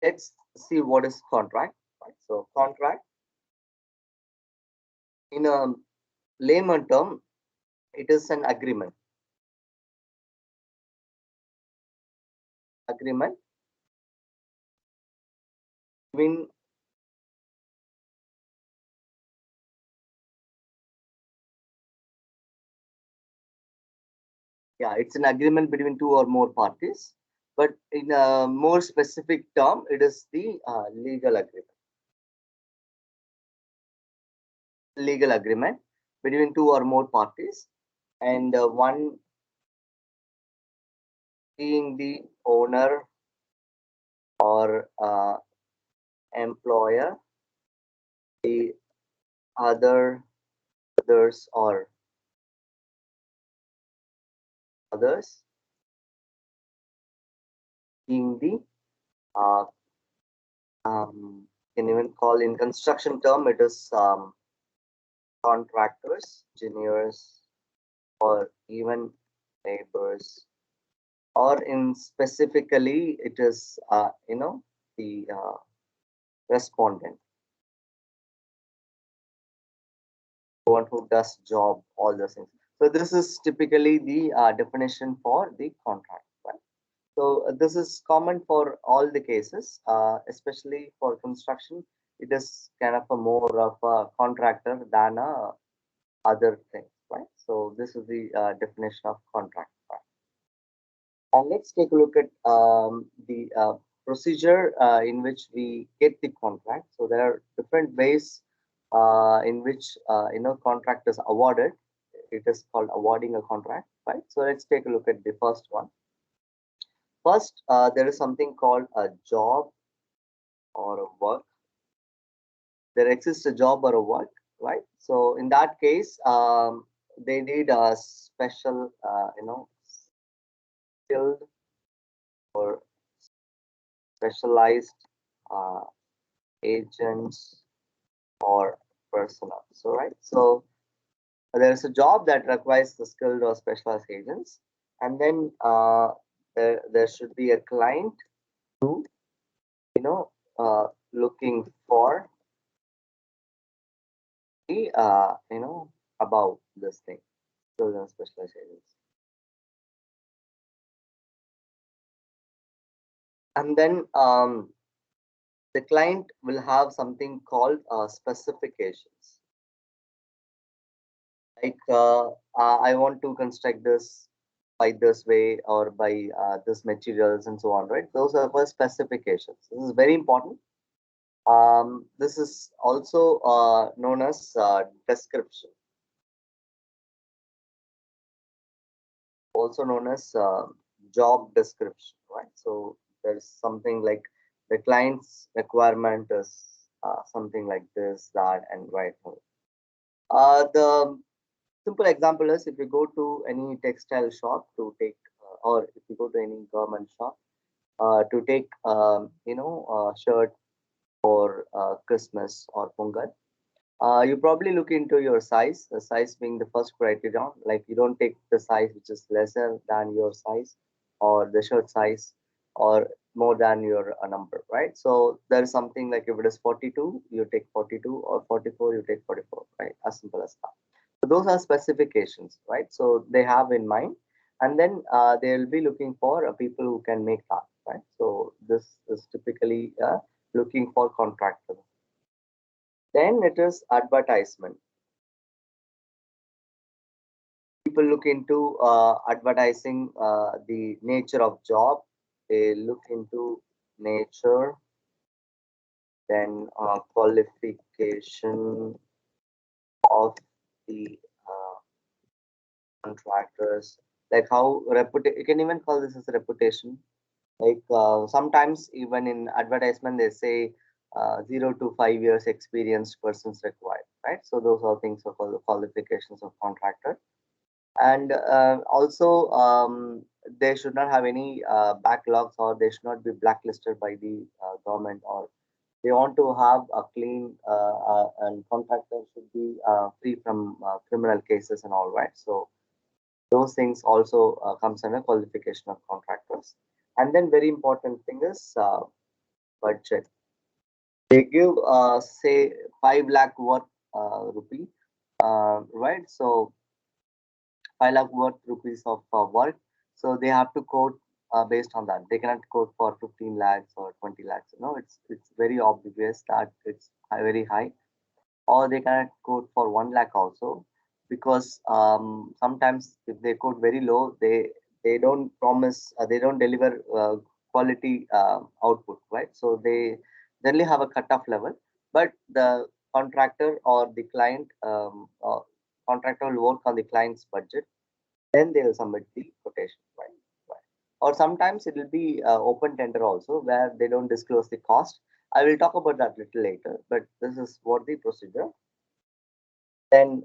Let's see what is contract. Right? So contract in a layman term, it is an agreement. Agreement between, yeah, it's an agreement between two or more parties. But in a more specific term, it is the legal agreement. Legal agreement between two or more parties, and one being the owner or employer, the other others or others being the uh, can even call in construction term, it is contractors, engineers, or even neighbors, or in specifically it is the respondent, one who does job, all those things. So this is typically the definition for the contract, right? So this is common for all the cases, especially for construction. It is kind of a more of a contractor than a other things, right? So this is the definition of contract. Right? And let's take a look at the procedure in which we get the contract. So there are different ways in which contract is awarded. It is called awarding a contract, right? So let's take a look at the first one. First, there is something called a job or a work. There exists a job or a work, right? So in that case, they need a special, skilled or specialized uh, agents or personnel. So right, so there is a job that requires the skilled or specialized agents, and then there should be a client who you know looking for the about this thing, skilled and specialized agents, and then the client will have something called specifications. Like I want to construct this by this way or by this materials and so on, right? Those are for specifications. This is very important. This is also known as description, also known as job description, right? So there's something like the client's requirement is something like this, that, and right. The simple example is if you go to any textile shop to take, or if you go to any government shop to take, shirt for Christmas or Pongal. You probably look into your size, the size being the first criterion. Like you don't take the size which is lesser than your size, or the shirt size, or more than your number, right? So there is something like if it is 42, you take 42, or 44, you take 44, right? As simple as that. So those are specifications, right? So they have in mind, and then they will be looking for people who can make that, right? So this is typically looking for contractors. Then it is advertisement. People look into advertising the nature of job. They look into nature, then qualification of the uh, contractors, like how you can even call this as a reputation. Like sometimes even in advertisement they say 0 to 5 years experienced persons required, right? So those are things of all the qualifications of contractor. And also they should not have any backlogs, or they should not be blacklisted by the government, or they want to have a clean and contractor should be free from criminal cases and all, right? So those things also comes under qualification of contractors. And then very important thing is budget. They give say 5 lakh worth rupee, right? So 5 lakh worth rupees of work. So they have to quote based on that. They cannot quote for 15 lakhs or 20 lakhs. You know, it's very obvious that it's very high. Or they cannot quote for 1 lakh also, because sometimes if they quote very low, they don't promise, they don't deliver quality output, right? So they generally have a cutoff level, but the contractor or the client, contractor will work on the client's budget, then they will submit the quotation, right? Right. Or sometimes it will be open tender also, where they don't disclose the cost. I will talk about that little later, but this is what the procedure. Then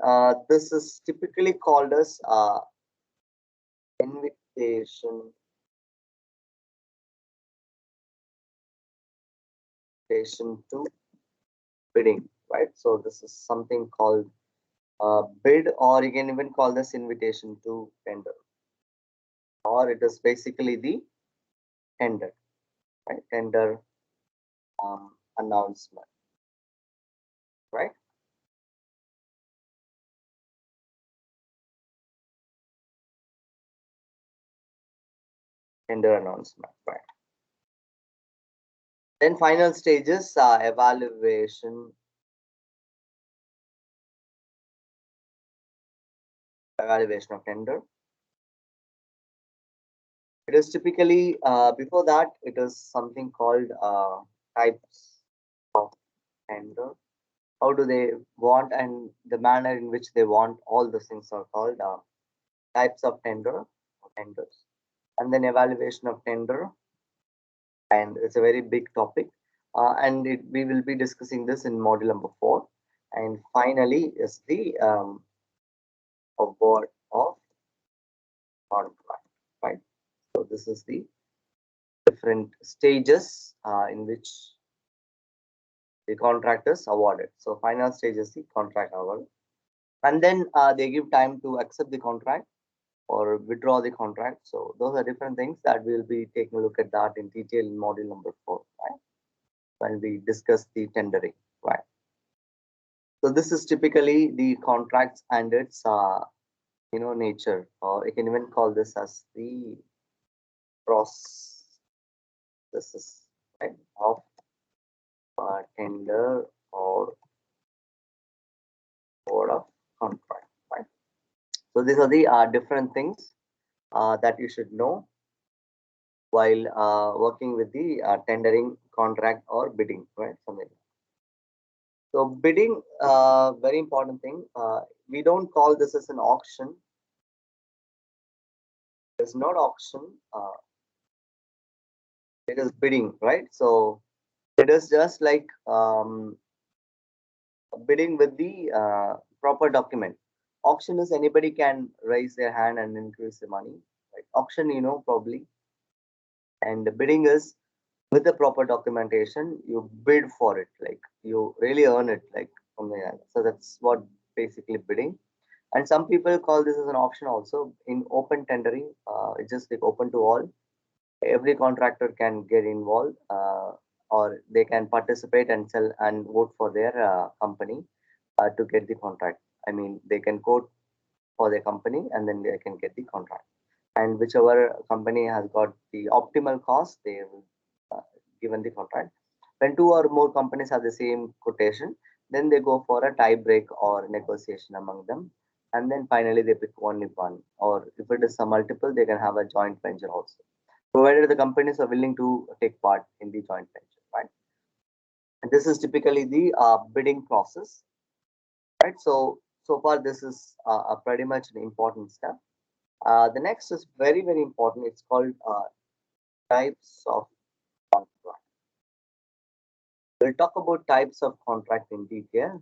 this is typically called as invitation invitation to bidding, right? So this is something called bid, or you can even call this invitation to tender, or it is basically the tender, right? Tender announcement, right? Tender announcement, right? Then final stages, evaluation of tender. It is typically before that it is something called types of tender. How do they want, and the manner in which they want, all those things are called types of tender or tenders. And then evaluation of tender, and it's a very big topic, and we will be discussing this in module number 4. And finally is the award of contract, right? So this is the different stages in which the contract is awarded. So final stage is the contract award, and then they give time to accept the contract or withdraw the contract. So those are different things that we'll be taking a look at that in detail in module number 4, right? When we discuss the tendering, right? So this is typically the contracts and its nature, or you can even call this as the process, right, of tender or award of contract, right? So these are the different things that you should know while working with the tendering, contract, or bidding, right? Something. So bidding, very important thing. We don't call this as an auction. It's not auction. It is bidding, right? So it is just like bidding with the proper document. Auction is anybody can raise their hand and increase the money. Right? Auction, probably, and the bidding is with the proper documentation. You bid for it, like you really earn it, like something like that. So that's what basically bidding. And some people call this as an option also. In open tendering, it's just like open to all. Every contractor can get involved, or they can participate and sell and vote for their company to get the contract. I mean, they can quote for their company and then they can get the contract. And whichever company has got the optimal cost, they will given the contract. When two or more companies have the same quotation, then they go for a tie break or negotiation among them, and then finally they pick only one. Or if it is a multiple, they can have a joint venture also, provided the companies are willing to take part in the joint venture, right? And this is typically the bidding process, right? So far this is a pretty much an important step. The next is very very important. It's called types of contract. We'll talk about types of contract in detail.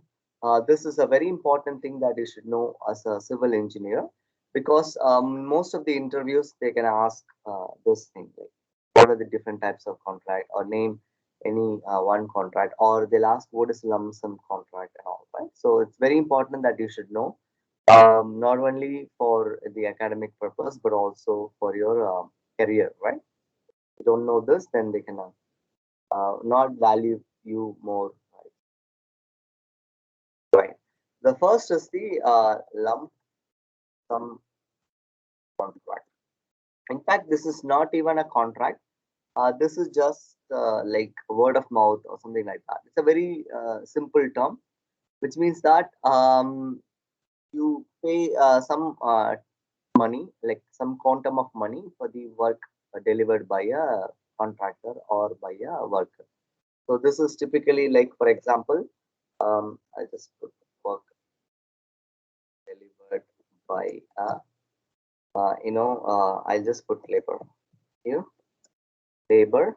This is a very important thing that you should know as a civil engineer, because most of the interviews they can ask this thing, like what are the different types of contract, or name any one contract, or they'll ask what is lump sum contract and all, right? So it's very important that you should know, not only for the academic purpose but also for your career, right? If you don't know this, then they cannot. not value you more. Right. The first is the lump sum contract. In fact, this is not even a contract. This is just like word of mouth or something like that. It's a very simple term, which means that you pay some money, like some quantum of money for the work delivered by a contractor or by a worker. So this is typically like, for example, I just put work delivered by a, I'll just put labor here, labor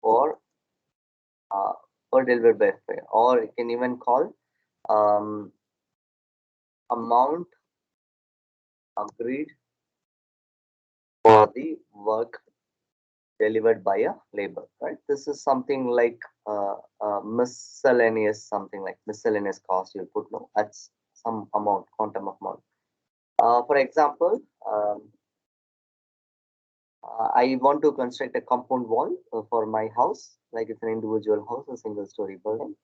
or or delivered by fare, or you can even call um, amount agreed for the work delivered by a labor, right? This is something like miscellaneous, something like miscellaneous cost. You'll put no, that's some amount, quantum of amount. For example, I want to construct a compound wall for my house, like it's an individual house, a single story building.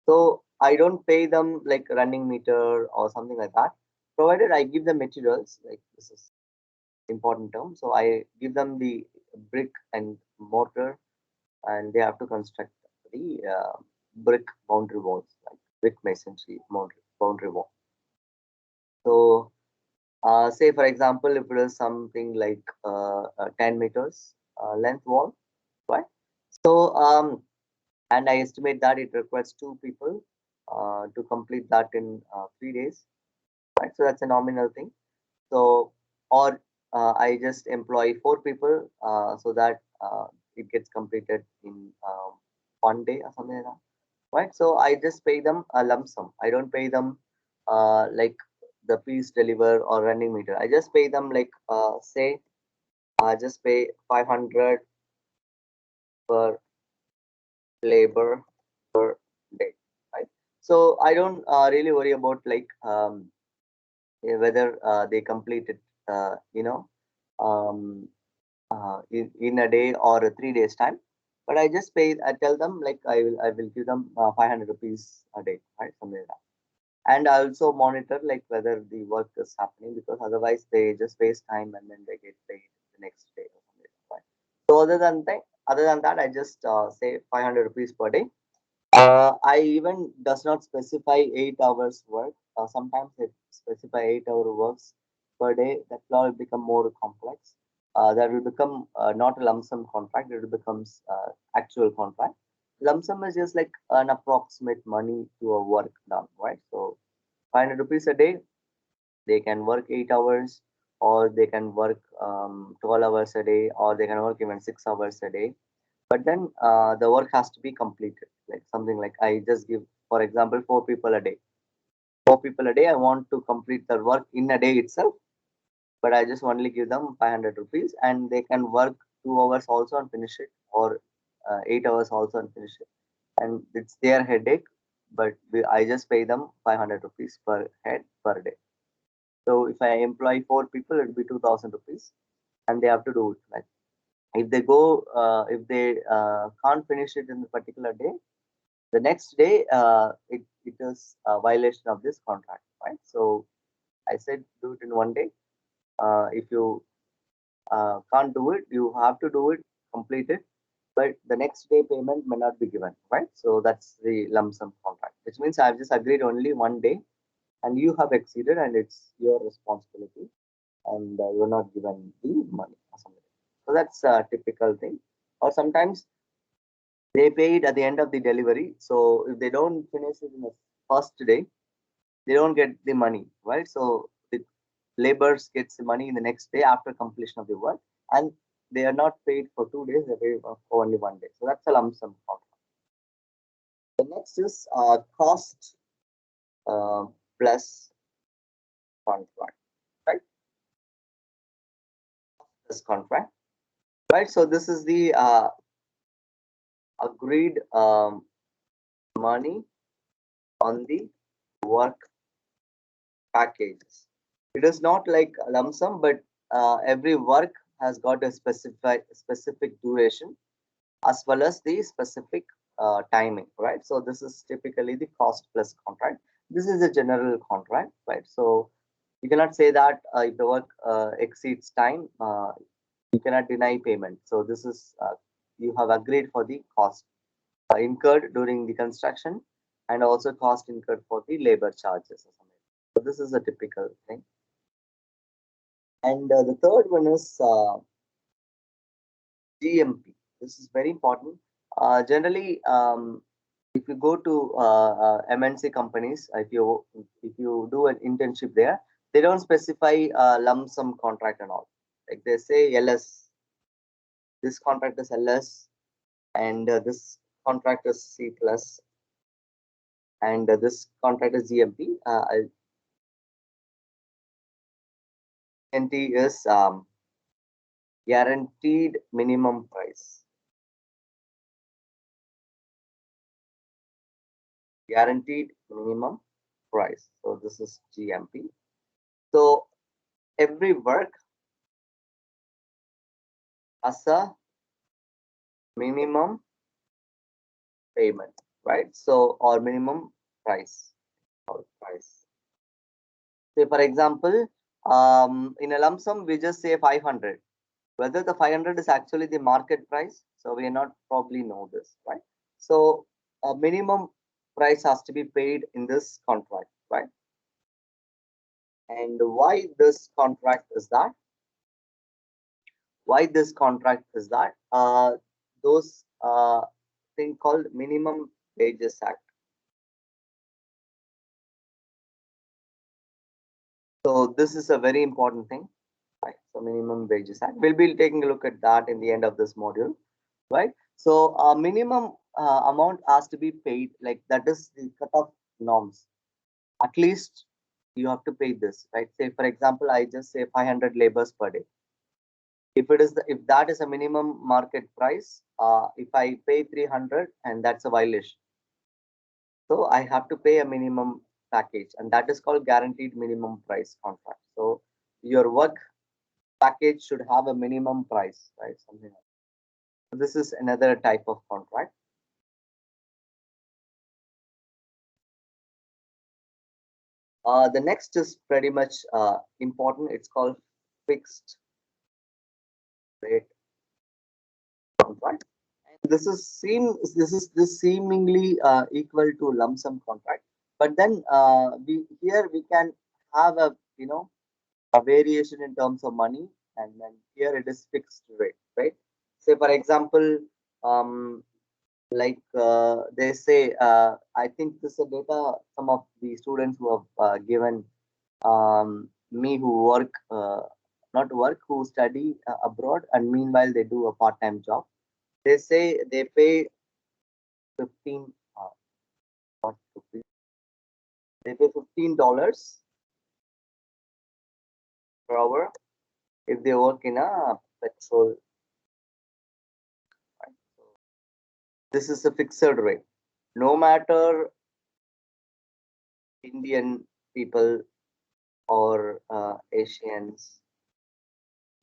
So I don't pay them like running meter or something like that. Provided I give them materials, like this is important term. So I give them the brick and mortar, and they have to construct the brick boundary walls, like brick masonry boundary wall. So say for example, if it is something like 10 meters length wall, right? So and I estimate that it requires two people to complete that in 3 days, right? So that's a nominal thing. So, or I just employ four people so that it gets completed in 1 day or something like that, right? So I just pay them a lump sum. I don't pay them like the piece deliver or running meter. I just pay them like say I just pay 500 per labor per day, right? So I don't really worry about like whether they complete it, um, in a day or a 3 days time. But I just pay. I tell them like I will give them 500 rupees a day, right? Something like that. And I also monitor like whether the work is happening, because otherwise they just waste time and then they get paid the next day or something like that. Right? So other than that, I just say 500 rupees per day. I even does not specify 8 hours work. Sometimes it specify 8 hour works per day. That will become more complex. That will become not a lump sum contract. It becomes actual contract. Lump sum is just like an approximate money to a work done, right? So 500 rupees a day. They can work 8 hours, or they can work 12 hours a day, or they can work even 6 hours a day, but then the work has to be completed, like something like I just give, for example, four people a day. I want to complete the work in a day itself, but I just only give them 500 rupees, and they can work 2 hours also and finish it, or 8 hours also and finish it, and it's their headache. But I just pay them 500 rupees per head per day. So if I employ four people, it will be 2000 rupees, and they have to do it. Like if they go, if they can't finish it in a particular day, the next day it is a violation of this contract, right? So I said do it in 1 day. If you can't do it, you have to do it, complete it, but the next day payment may not be given, right? So that's the lump sum contract, which means I've just agreed only 1 day, and you have exceeded, and it's your responsibility, and you're not given the money or something. So that's a typical thing. Or sometimes they pay it at the end of the delivery. So if they don't finish it in the first day, they don't get the money, right? So the laborers gets the money in the next day after completion of the work, and they are not paid for 2 days. They pay for only 1 day. So that's a lump sum contract. The next is cost uh, plus contract, right? This contract, right? So this is the agreed money on the work packages. It is not like a lump sum, but every work has got a specific duration. as well as the specific timing, right? So this is typically the cost plus contract. This is a general contract, right? So you cannot say that if the work exceeds time, you cannot deny payment. So this is you have agreed for the cost incurred during the construction and also cost incurred for the labor charges or something. So this is a typical thing. And the third one is GMP. This is very important. Generally, if you go to MNC companies, if you do an internship there, they don't specify lump sum contract and all. Like they say LS, this contract is LS, and this contract is C plus, and this contract is GMP. GMP is guaranteed minimum price. Guaranteed minimum price. So this is GMP. So every work has a minimum payment, right? So or minimum price or price. Say for example, in a lump sum we just say 500. Whether the 500 is actually the market price, so we are not probably know this, right? So a minimum price has to be paid in this contract, right? And why this contract is that? Why this contract is that? Those thing called minimum wages act. So this is a very important thing, right? So minimum wages act. We'll be taking a look at that in the end of this module, right? So minimum amount has to be paid, like that is the cutoff norms. At least you have to pay this, right? Say for example, I just say 500 labors per day. If that is a minimum market price, if I pay 300 and that's a violation, so I have to pay a minimum package, and that is called guaranteed minimum price contract. So your work package should have a minimum price, right? Something like that. So this is another type of contract. The next is pretty much important. It's called fixed rate contract. And this seemingly equal to lump sum contract, but then we can have a a variation in terms of money, and then here it is fixed rate, right? Say for example, um, like they say, I think this is a data some of the students who have given me who work not work who study abroad, and meanwhile they do a part-time job. They say they pay 15 not 15, they pay $15 per hour if they work in a petrol, right? So this is a fixed rate. No matter Indian people or Asians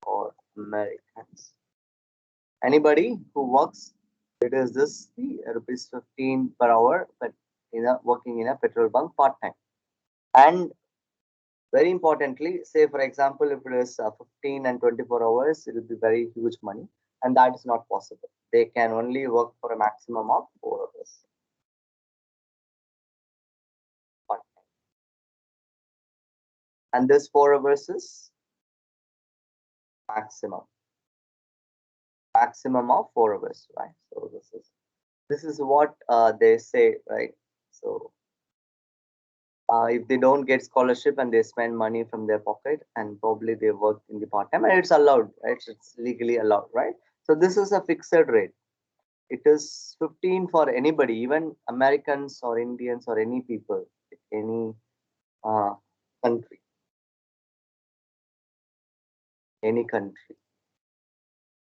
or Americans, anybody who works, it is this the rupees 15 per hour, but working in a petrol bunk part time. And very importantly, say for example, if it is 15 and 24 hours, it will be very huge money, and that is not possible. They can only work for a maximum of 4 hours. Part time. And this 4 hours is maximum, maximum of 4 hours, right? So this is what they say, right? So if they don't get scholarship and they spend money from their pocket, and probably they work in the part time, and it's allowed, right? It's legally allowed, right? So this is a fixed rate. It is 15 for anybody, even Americans or Indians or any people, any uh, country, any country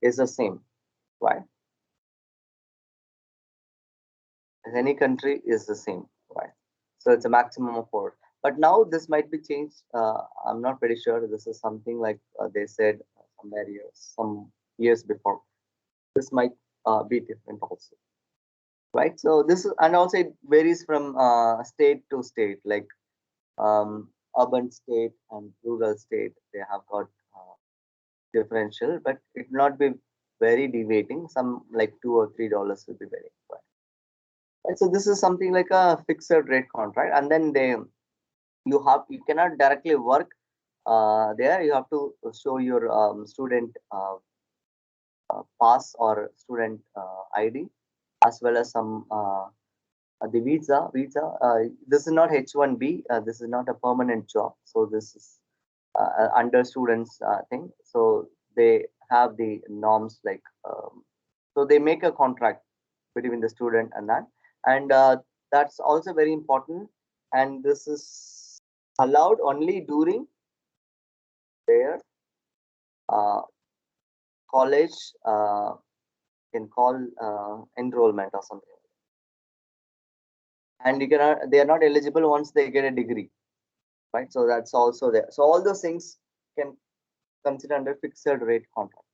is the same, right? Any country is the same, right? So it's a maximum of 4. But now this might be changed. I'm not pretty sure. This is something like they said some years before. This might be different also, right? So this is, and also it varies from state to state, like urban state and rural state, they have got differential, but it will not be very deviating. Some like $2 or $3 will be very important. Right? So this is something like a fixed rate contract, and then you cannot directly work there. You have to show your student pass or student ID, as well as some the visa. This is not H1B. This is not a permanent job. So this is under students thing. So they have the norms like so they make a contract between the student and that, and that's also very important. And this is allowed only during their uh, college can call enrollment or something, and you cannot, they are not eligible once they get a degree, right? So that's also there. So all those things can consider under fixed rate contract.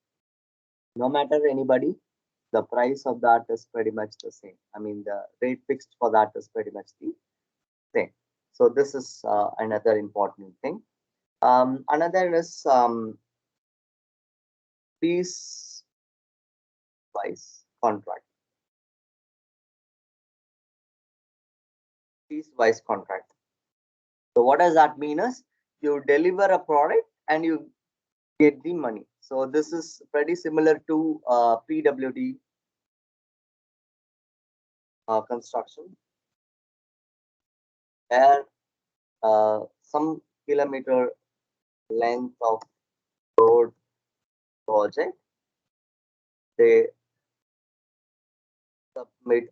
No matter anybody, the price of that is pretty much the same. I mean, the rate fixed for that is pretty much the same. So this is another important thing. Another is piece wise contract. Piece wise contract. So what does that mean is you deliver a product and you get the money. So this is pretty similar to PWD construction, where some kilometer length of road project, they submit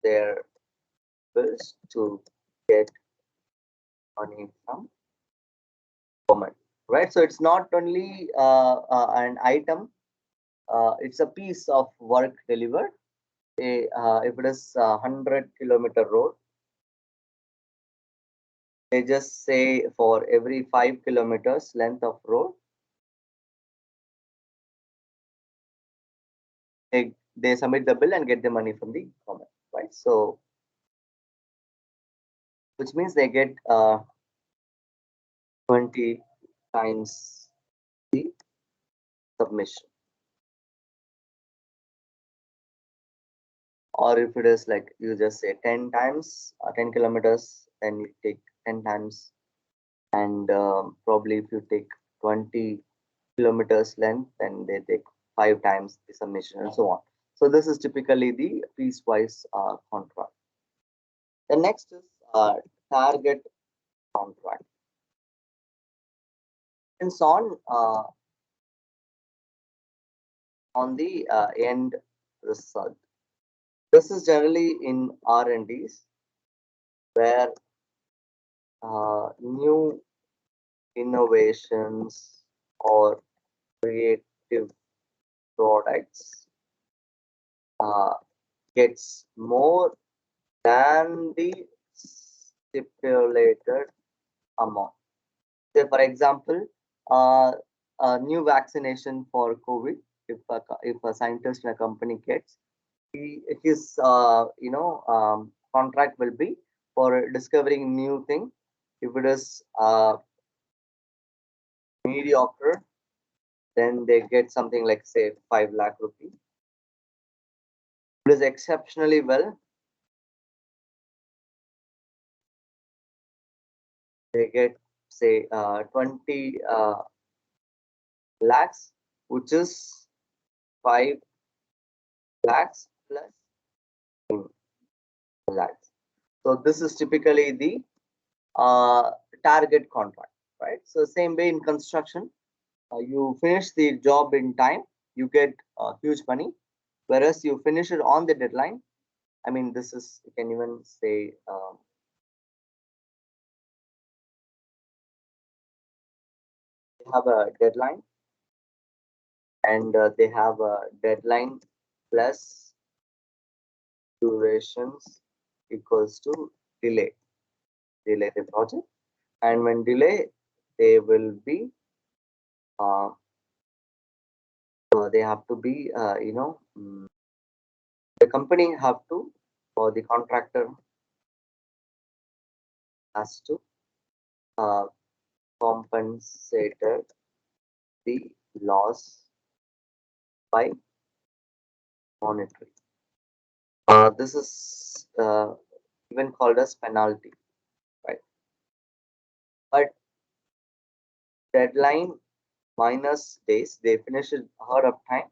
their bills to get money from government, right? So it's not only an item, it's a piece of work delivered. If it is a 100-kilometer road, they just say for every 5 kilometers length of road, they submit the bill and get the money from the government, right? So which means they get 20 times the submission. Or if it is like you just say 10 times 10 kilometers, then you take 10 times, and probably if you take 20 kilometers length, then they take 5 times the submission and so on. So this is typically the piecewise contract. The next is target contract. It's on the end result. This is generally in R&Ds, where new innovations or creative products uh, gets more than the stipulated amount. Say, for example, uh, a new vaccination for COVID, if a scientist in a company gets, his contract will be for discovering new thing. If it is mediocre, then they get something like say 5 lakh rupees. If it is exceptionally well, they get say 20 lakhs, which is 5 lakhs plus 10 lakhs. So this is typically the uh, target contract, right? So same way in construction, you finish the job in time, you get huge money, whereas you finish it on the deadline. I mean, this is, you can even say they have a deadline, and they have a deadline plus durations equals to delay the project, and when delay, they will be uh, they have to be, the company have to, or the contractor has to uh, compensate the loss by monetary. This is even called as penalty, right? But deadline minus days, they finish it ahead of time,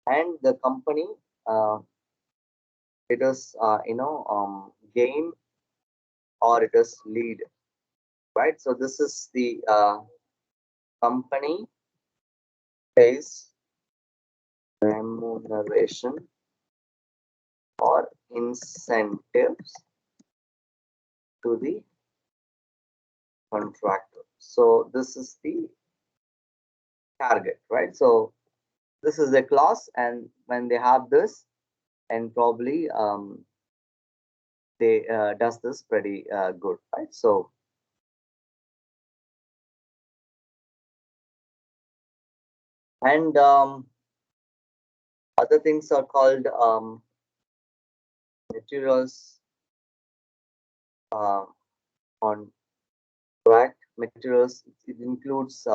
and the company, uh, it is gain or it is lead, right? So this is the company pays remuneration or incentives to the contractor. So this is the target, right? So this is a clause, and when they have this, and probably they does this pretty good, right? So and other things are called materials uh, on correct materials. It includes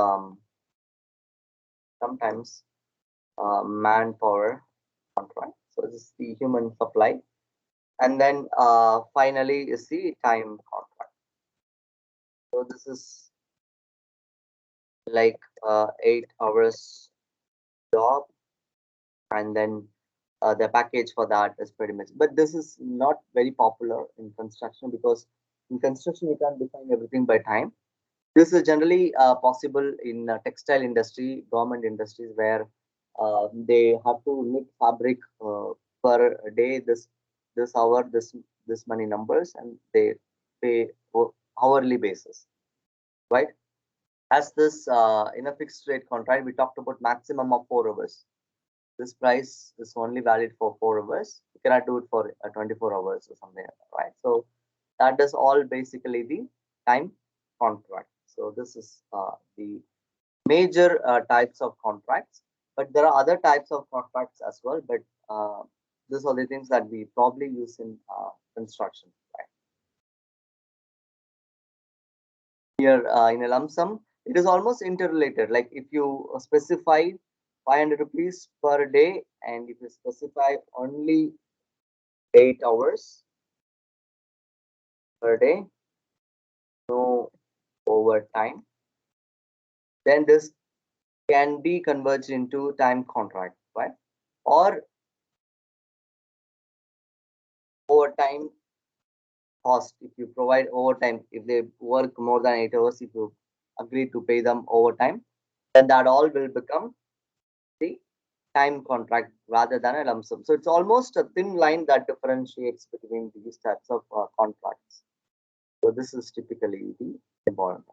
sometimes manpower contract. So this is the human supply, and then finally is the time contract. So this is like 8 hours job, and then the package for that is pretty much. But this is not very popular in construction, because in construction you can't define everything by time. This is generally possible in textile industry, government industries, where they have to make fabric per day, this hour, this many numbers, and they pay hourly basis, right? As this in a fixed rate contract, we talked about maximum of 4 hours. This price is only valid for 4 hours. You cannot do it for 24 hours or something like that, right? So that is all basically the time contract. So this is the major types of contracts, but there are other types of contracts as well. But these are the things that we probably use in construction. Right? Here in a lump sum, it is almost interrelated. Like if you specify 500 rupees per day, and if you specify only 8 hours per day, no overtime, then this can be converged into time contract, right? Or overtime cost. If you provide overtime, if they work more than 8 hours, if you agree to pay them overtime, then that all will become the time contract rather than a lump sum. So it's almost a thin line that differentiates between these types of contracts. So this is typically the important.